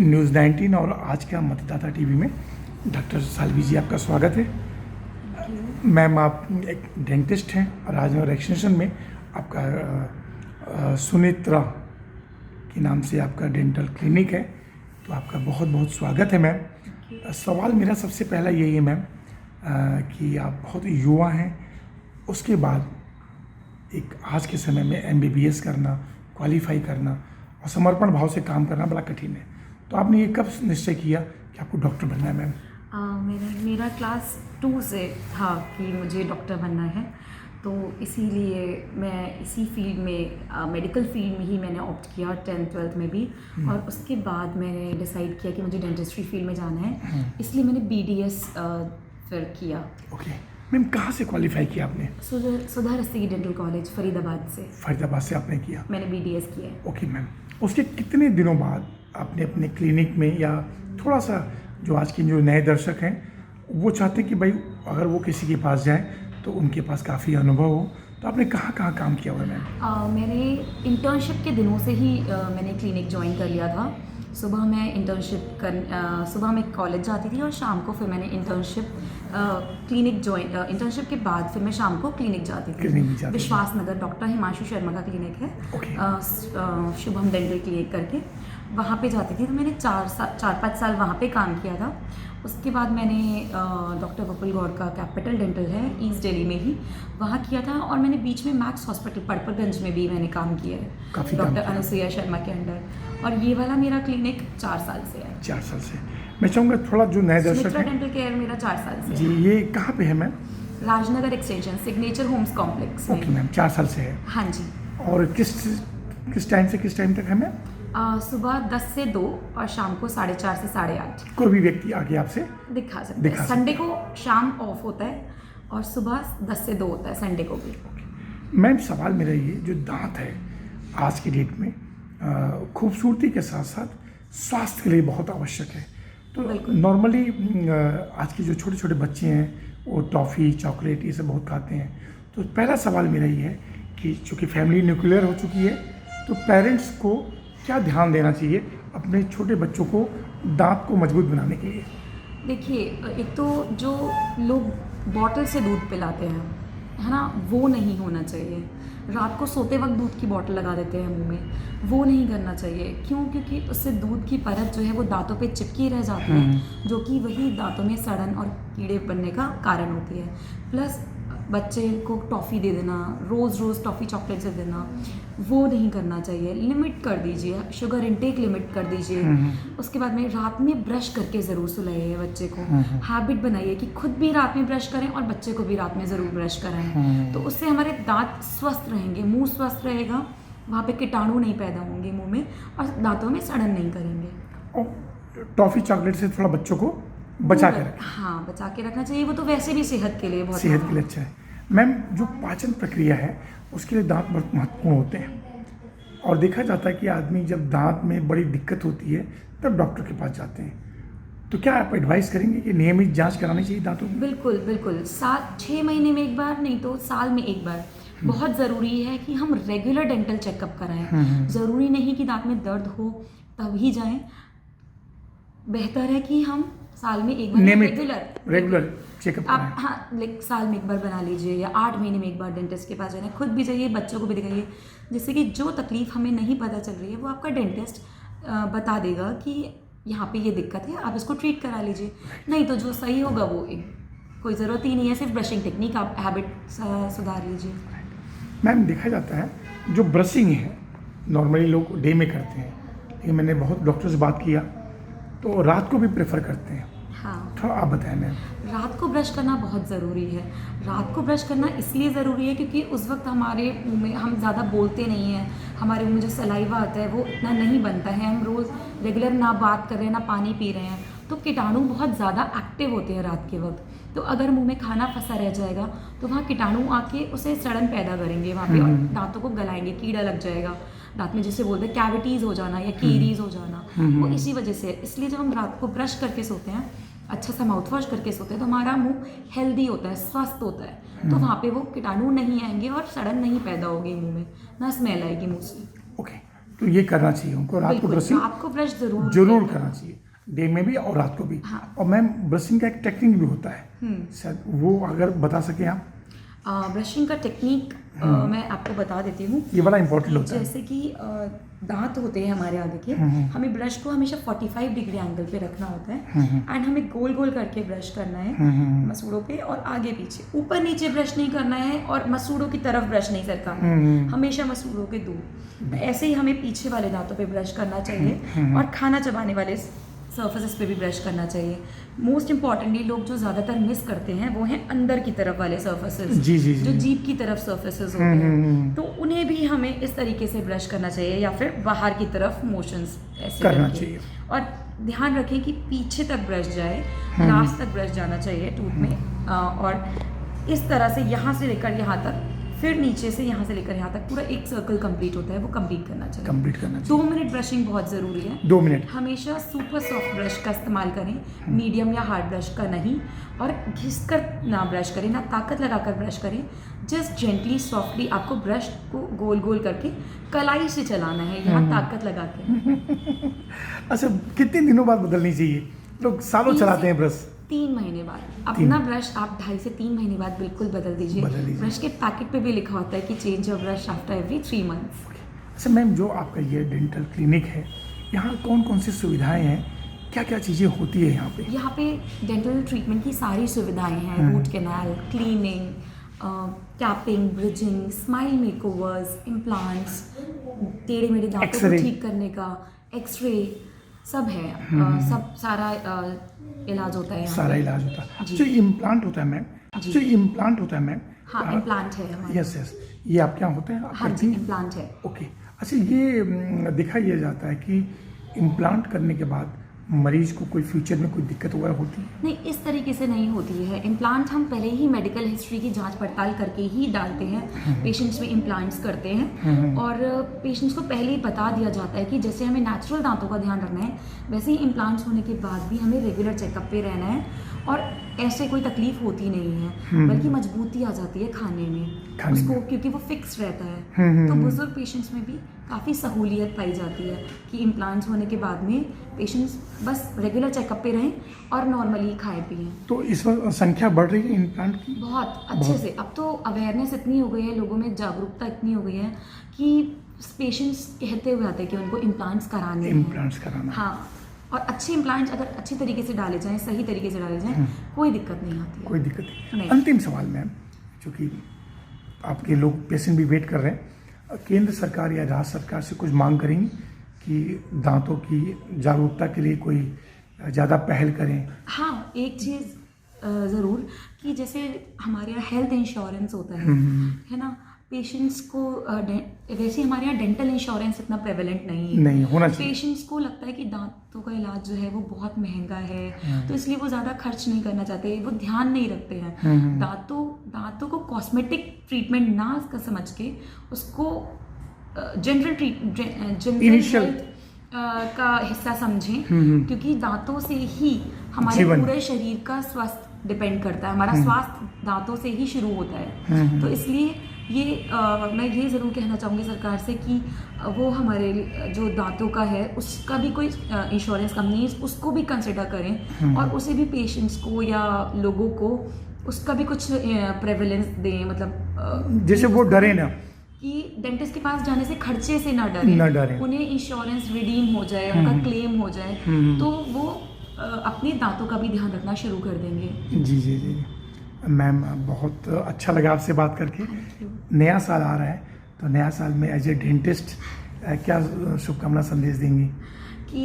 News 19 और आज का मतदाता टीवी में डॉक्टर सालवी जी आपका स्वागत है। मैम आप एक डेंटिस्ट हैं और आज वैक्सीनेशन में आपका सुनेत्रा के नाम से आपका डेंटल क्लिनिक है, तो आपका बहुत बहुत स्वागत है मैम। सवाल मेरा सबसे पहला यही है मैम कि आप बहुत युवा हैं, उसके बाद एक आज के समय में MBBS करना, क्वालिफाई करना और समर्पण भाव से काम करना बड़ा कठिन है, तो आपने ये कब निश्चय किया कि आपको डॉक्टर बनना है मैम? मेरा क्लास 2 से था कि मुझे डॉक्टर बनना है, तो इसीलिए मैं इसी फील्ड में मेडिकल फील्ड में ही मैंने ऑप्ट किया 10th 12th में भी। और उसके बाद मैंने डिसाइड किया कि मुझे डेंटिस्ट्री फील्ड में जाना है, इसलिए मैंने BDS फिर किया। ओके मैम, कहाँ से क्वालिफाई किया आपने? सुधा रस्सी डेंटल कॉलेज फरीदाबाद से। फरीदाबाद से आपने किया? मैंने BDS किया है। ओके मैम, उसके कितने दिनों बाद आपने अपने क्लिनिक में, या थोड़ा सा जो आज के जो नए दर्शक हैं वो चाहते हैं कि भाई अगर वो किसी के पास जाएं तो उनके पास काफ़ी अनुभव हो, तो आपने कहाँ कहाँ काम किया हुआ है मैम? मैंने इंटर्नशिप के दिनों से ही मैंने क्लिनिक ज्वाइन कर लिया था। सुबह मैं सुबह मैं कॉलेज जाती थी और शाम को फिर मैंने इंटर्नशिप के बाद फिर मैं शाम को क्लिनिक जाती थी। विश्वास नगर डॉक्टर हिमांशु शर्मा का क्लिनिक है, शुभम डेंटल क्लिनिक करके, वहाँ पे जाती थी। तो मैंने 4-5 साल वहाँ पे काम किया था। उसके बाद मैंने डॉक्टर वपुल गौर का कैपिटल डेंटल है ईस्ट दिल्ली में ही, वहाँ किया था। और मैंने बीच में मैक्स हॉस्पिटल पड़परगंज में भी मैंने काम किया है डॉक्टर अनुसुईया शर्मा के अंडर। और ये वाला मेरा क्लिनिक 4 साल से है। 4 साल से। मैं चाहूँगा थोड़ा जो नए दर्शक हैं, डेंटल केयर मेरा 4 साल से जी, ये कहाँ पे है ma'am? Rajnagar extension Signature Homes complex में। ओके मैम, 4 साल से है। हाँ जी। और किस टाइम से किस टाइम तक है मैम? सुबह 10 से 2 और शाम को 4:30 से 8:30। कोई भी व्यक्ति आके आपसे दिखा सकते हैं। संडे को शाम ऑफ होता है और सुबह 10 से 2 होता है संडे को भी। मैम सवाल मेरा ये, जो दांत है आज की डेट में खूबसूरती के साथ साथ स्वास्थ्य के लिए बहुत आवश्यक है, तो नॉर्मली आज के जो छोटे छोटे बच्चे हैं वो टॉफ़ी चॉकलेट ये सब बहुत खाते हैं, तो पहला सवाल मेरा ये है कि चूँकि फैमिली न्यूक्लियर हो चुकी है, तो पेरेंट्स को क्या ध्यान देना चाहिए अपने छोटे बच्चों को दांत को मजबूत बनाने के लिए? देखिए, एक तो जो लोग बॉटल से दूध पिलाते हैं, है ना, वो नहीं होना चाहिए। रात को सोते वक्त दूध की बॉटल लगा देते हैं मुंह में, वो नहीं करना चाहिए। क्यों? क्योंकि उससे दूध की परत जो है वो दांतों पे चिपकी रह जाती है, जो कि वही दांतों में सड़न और कीड़े बनने का कारण होती है। प्लस बच्चे को टॉफ़ी दे देना, रोज़ टॉफ़ी चॉकलेट दे देना, वो नहीं करना चाहिए। लिमिट कर दीजिए, शुगर इनटेक लिमिट कर दीजिए। उसके बाद में रात में ब्रश करके ज़रूर सुलाइए बच्चे को। हैबिट बनाइए कि खुद भी रात में ब्रश करें और बच्चे को भी रात में ज़रूर ब्रश कराएं। तो उससे हमारे दांत स्वस्थ रहेंगे, मुंह स्वस्थ रहेगा, वहाँ पे कीटाणु नहीं पैदा होंगे मुंह में और दांतों में सड़न नहीं करेंगे। और टॉफ़ी चॉकलेट से थोड़ा बच्चों को बचा के रखें। हाँ, बचा के रखना चाहिए। वो तो वैसे भी सेहत के लिए अच्छा है। मैम जो पाचन प्रक्रिया है उसके लिए दांत बहुत महत्वपूर्ण होते हैं, और देखा जाता है कि आदमी जब दांत में बड़ी दिक्कत होती है तब डॉक्टर के पास जाते हैं, तो क्या आप एडवाइस करेंगे कि नियमित जांच करानी चाहिए दांतों की? बिल्कुल 6 महीने में एक बार, नहीं तो साल में एक बार। बहुत ज़रूरी है कि हम रेगुलर डेंटल चेकअप कराएं। ज़रूरी नहीं कि दांत में दर्द हो तभी जाएं, बेहतर है कि हम साल में एक बार रेगुलर चेकअप आप, हाँ, साल में एक बार बना लीजिए, या 8 महीने में एक बार डेंटिस्ट के पास जाना। खुद भी जाइए, बच्चों को भी दिखाइए, जिससे कि जो तकलीफ हमें नहीं पता चल रही है वो आपका डेंटिस्ट बता देगा कि यहाँ पे ये दिक्कत है, आप इसको ट्रीट करा लीजिए। नहीं तो जो सही होगा वो कोई ज़रूरत ही नहीं है, सिर्फ ब्रशिंग टेक्निक आप हैबिट सुधार लीजिए। मैम देखा जाता है जो ब्रशिंग है नॉर्मली लोग डे में करते हैं, लेकिन मैंने बहुत डॉक्टर से बात किया तो रात को भी प्रेफर करते हैं। हाँ, थोड़ा आप बताएं मैम। रात को ब्रश करना बहुत ज़रूरी है। रात को ब्रश करना इसलिए ज़रूरी है क्योंकि उस वक्त हमारे मुंह में हम ज़्यादा बोलते नहीं हैं, हमारे मुंह में जो सलाइवा आता है वो इतना नहीं बनता है, हम रोज़ रेगुलर ना बात कर रहे हैं ना पानी पी रहे हैं, तो कीटाणु बहुत ज़्यादा एक्टिव होते हैं रात के वक्त। तो अगर मुंह में खाना फंसा रह जाएगा तो वहाँ कीटाणु आके उसे सड़न पैदा करेंगे वहाँ पे, और दांतों को गलाएंगे, कीड़ा लग जाएगा दांत में, जिसे बोलते हैं कैविटीज़ हो जाना या कीरीज हो जाना, वो इसी वजह से। इसलिए जब हम रात को ब्रश करके सोते हैं, अच्छा सा माउथ वॉश करके सोते हैं, तो हमारा मुंह हेल्दी होता है, स्वस्थ होता है, तो वहाँ पे वो कीटाणु नहीं आएंगे और सड़न नहीं पैदा होगी मुंह में, ना स्मेल आएगी मुंह से। ओके, तो ये करना चाहिए उनको, रात को बिल्कुल, ब्रशिंग रात को ब्रश जरूर जरूर करना चाहिए, डे में भी और रात को भी। हाँ। और मैम ब्रशिंग का एक टेक्निक भी होता है, शायद वो अगर बता सके आप। ब्रशिंग का टेक्निक मैं आपको बता देती हूँ। ये बड़ा इंपॉर्टेंट होता है। जैसे कि दांत होते हैं हमारे आगे के, हमें ब्रश को हमेशा 45 डिग्री एंगल पे रखना होता है एंड हमें गोल गोल करके ब्रश करना है मसूड़ों पे और आगे पीछे, ऊपर नीचे ब्रश नहीं करना है और मसूड़ों की तरफ ब्रश नहीं सरकाना है, हमेशा मसूड़ों के दूर। ऐसे ही हमें पीछे वाले दांतों पे ब्रश करना चाहिए और खाना चबाने वाले सर्फेसेस पे भी ब्रश करना चाहिए। मोस्ट इंपॉर्टेंटली लोग जो ज़्यादातर मिस करते हैं वो हैं अंदर की तरफ वाले सर्फेसेस, जी जी जी। जो जीभ की तरफ सर्फेसेस होते हैं, तो उन्हें भी हमें इस तरीके से ब्रश करना चाहिए या फिर बाहर की तरफ मोशंस ऐसे करना करके। चाहिए। और ध्यान रखें कि पीछे तक ब्रश जाए, लास्ट तक ब्रश जाना चाहिए टूथ में, और इस तरह से यहाँ से लेकर यहाँ तक, फिर नीचे से यहाँ से लेकर यहाँ तक पूरा एक सर्कल कंप्लीट होता है, वो कंप्लीट करना चाहिए। कंप्लीट करना 2 मिनट ब्रशिंग बहुत ज़रूरी है। 2 मिनट। हमेशा सुपर सॉफ्ट ब्रश का इस्तेमाल करें, मीडियम या हार्ड ब्रश का नहीं, और घिस कर ना ब्रश करें, ना ताकत लगाकर ब्रश करें। जस्ट जेंटली सॉफ्टली आपको ब्रश को गोल गोल करके कलाई से चलाना है, यहाँ ताकत लगा के। अच्छा, कितने दिनों बाद बदलनी चाहिए? लोग सालों चलाते हैं ब्रश। 3 महीने बाद अपना ब्रश आप 2.5 से 3 महीने बाद बिल्कुल बदल दीजिए। ब्रश के पैकेट पे भी लिखा होता है कि change your brush after every 3 months. अच्छा मैम, जो आपका ये डेंटल क्लिनिक है, यहाँ कौन कौन सी सुविधाएं हैं, क्या क्या चीज़ें होती है यहाँ पे? यहाँ पे डेंटल ट्रीटमेंट की सारी सुविधाएं हैं, root canal, cleaning, capping, bridging, smile makeovers, implants, टेढ़े मेढ़े दांतों को ठीक करने का, एक्सरे, सब है। सब सारा इलाज होता है यहाँ सारा पे। इलाज होता है। जो इम्प्लांट होता है मैम, जो इम्प्लांट होता है मैम, हाँ, इम्प्लांट है हमारे। यस यस, ये आप क्या होते हैं? आप हाँ करती जी, हैं? इम्प्लांट है। ओके। अच्छा, ये दिखाया जाता है कि इम्प्लांट करने के बाद मरीज को कोई फ्यूचर में कोई दिक्कत वगैरह होती है? नहीं, इस तरीके से नहीं होती है। इम्प्लांट हम पहले ही मेडिकल हिस्ट्री की जांच पड़ताल करके ही डालते हैं, पेशेंट्स में इम्प्लांट्स करते हैं, और पेशेंट्स को पहले ही बता दिया जाता है कि जैसे हमें नेचुरल दांतों का ध्यान रखना है, वैसे ही इम्प्लांट्स होने के बाद भी हमें रेगुलर चेकअप पे रहना है, और ऐसे कोई तकलीफ होती नहीं है, बल्कि मजबूती आ जाती है खाने में उसको, क्योंकि वो फिक्स रहता है। तो बुजुर्ग पेशेंट्स में भी काफ़ी सहूलियत पाई जाती है कि इम्प्लांट्स होने के बाद में पेशेंट्स बस रेगुलर चेकअप पे रहें और नॉर्मली खाएं पिएं। तो इस वक्त संख्या बढ़ रही है इम्प्लांट की? बहुत अच्छे से। अब तो अवेयरनेस इतनी हो गई है, लोगों में जागरूकता इतनी हो गई है कि पेशेंट्स कहते हुए आते हैं कि उनको इम्प्लांट्स कराने हैं। इम्प्लांट्स कराना। हाँ, और अच्छे इम्प्लांट्स अगर अच्छी तरीके से डाले जाएं, सही तरीके से डाले जाएं, कोई दिक्कत नहीं आती है। कोई दिक्कत नहीं। नहीं। अंतिम सवाल मैम, चूँकि आपके लोग पेशेंट भी वेट कर रहे हैं, केंद्र सरकार या राज्य सरकार से कुछ मांग करेंगी कि दांतों की जागरूकता के लिए कोई ज़्यादा पहल करें? हाँ, एक चीज़ ज़रूर कि जैसे हमारे यहाँ हेल्थ इंश्योरेंस होता है ना, पेशेंट्स को वैसे हमारे यहाँ डेंटल इंश्योरेंस इतना प्रेवलेंट नहीं होना चाहिए। पेशेंट्स को लगता है कि दांतों का इलाज जो है वो बहुत महंगा है, तो इसलिए वो ज़्यादा खर्च नहीं करना चाहते, वो ध्यान नहीं रखते हैं। दांतों को कॉस्मेटिक ट्रीटमेंट ना का समझ के उसको जनरल इनिशियल का हिस्सा समझें, क्योंकि दांतों से ही हमारे पूरे शरीर का स्वास्थ्य डिपेंड करता है। हमारा स्वास्थ्य दांतों से ही शुरू होता है। तो इसलिए ये मैं ये ज़रूर कहना चाहूँगी सरकार से कि वो हमारे जो दांतों का है उसका भी कोई इंश्योरेंस कंपनी उसको भी कंसिडर करें, और उसे भी पेशेंट्स को या लोगों को उसका भी कुछ प्रेवलेंस दें, मतलब जैसे वो डरे ना कि डेंटिस्ट के पास जाने से खर्चे से ना डरें, उन्हें इंश्योरेंस रिडीम हो जाए, उनका क्लेम हो जाए, तो वो अपने दांतों का भी ध्यान रखना शुरू कर देंगे। जी जी जी मैम, बहुत अच्छा लगा आपसे बात करके। नया साल आ रहा है, तो नया साल में एज ए डेंटिस्ट क्या शुभकामना संदेश देंगी? कि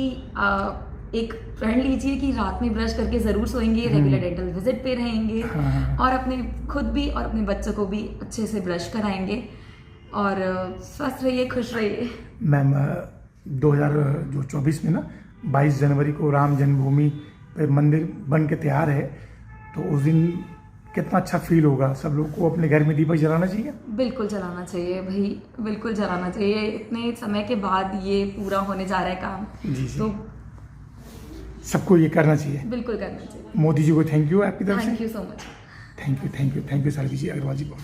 एक प्रण लीजिए कि रात में ब्रश करके ज़रूर सोएंगे, रेगुलर डेंटल विजिट पे रहेंगे, और अपने खुद भी और अपने बच्चों को भी अच्छे से ब्रश कराएंगे, और स्वस्थ रहिए, खुश रहिए। मैम 2024 में ना 22 जनवरी को राम जन्मभूमि पे मंदिर बन के तैयार है, तो उस दिन कितना अच्छा फील होगा? सब लोग को अपने घर में दीपक जलाना चाहिए? बिल्कुल जलाना चाहिए भाई, बिल्कुल जलाना चाहिए। इतने समय के बाद ये पूरा होने जा रहा है काम, जी। तो सबको ये करना चाहिए, बिल्कुल करना चाहिए। मोदी जी को थैंक यू आपकी तरफ से। Thank you so much. Thank you Salvi ji, Agarwal ji को।